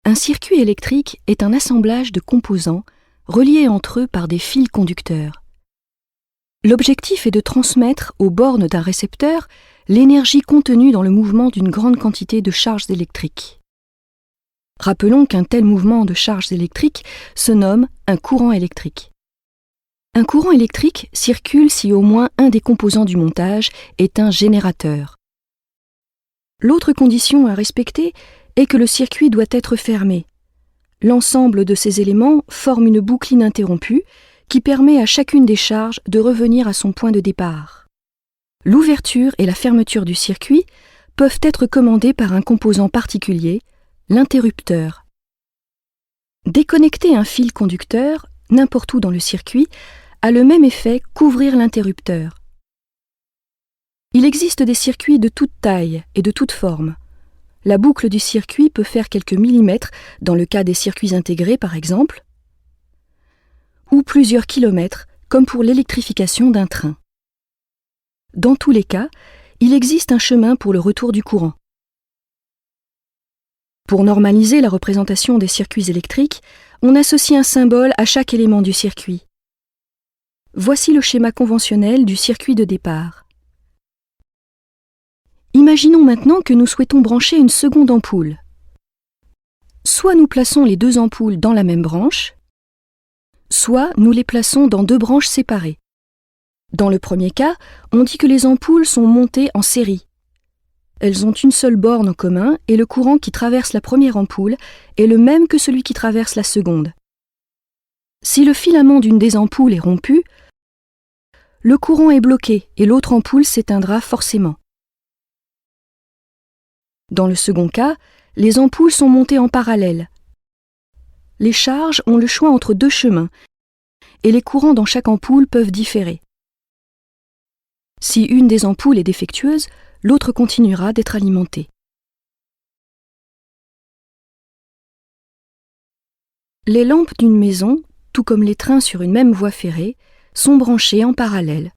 Un circuit électrique est un assemblage de composants reliés entre eux par des fils conducteurs. L'objectif est de transmettre aux bornes d'un récepteur l'énergie contenue dans le mouvement d'une grande quantité de charges électriques. Rappelons qu'un tel mouvement de charges électriques se nomme un courant électrique. Un courant électrique circule si au moins un des composants du montage est un générateur. L'autre condition à respecter est que le circuit doit être fermé. L'ensemble de ces éléments forme une boucle ininterrompue qui permet à chacune des charges de revenir à son point de départ. L'ouverture et la fermeture du circuit peuvent être commandées par un composant particulier, l'interrupteur. Déconnecter un fil conducteur, n'importe où dans le circuit, a le même effet qu'ouvrir l'interrupteur. Il existe des circuits de toute taille et de toute forme. La boucle du circuit peut faire quelques millimètres, dans le cas des circuits intégrés par exemple, ou plusieurs kilomètres, comme pour l'électrification d'un train. Dans tous les cas, il existe un chemin pour le retour du courant. Pour normaliser la représentation des circuits électriques, on associe un symbole à chaque élément du circuit. Voici le schéma conventionnel du circuit de départ. Imaginons maintenant que nous souhaitons brancher une seconde ampoule. Soit nous plaçons les deux ampoules dans la même branche, soit nous les plaçons dans deux branches séparées. Dans le premier cas, on dit que les ampoules sont montées en série. Elles ont une seule borne en commun et le courant qui traverse la première ampoule est le même que celui qui traverse la seconde. Si le filament d'une des ampoules est rompu, le courant est bloqué et l'autre ampoule s'éteindra forcément. Dans le second cas, les ampoules sont montées en parallèle. Les charges ont le choix entre deux chemins et les courants dans chaque ampoule peuvent différer. Si une des ampoules est défectueuse, l'autre continuera d'être alimentée. Les lampes d'une maison, tout comme les trains sur une même voie ferrée, sont branchées en parallèle.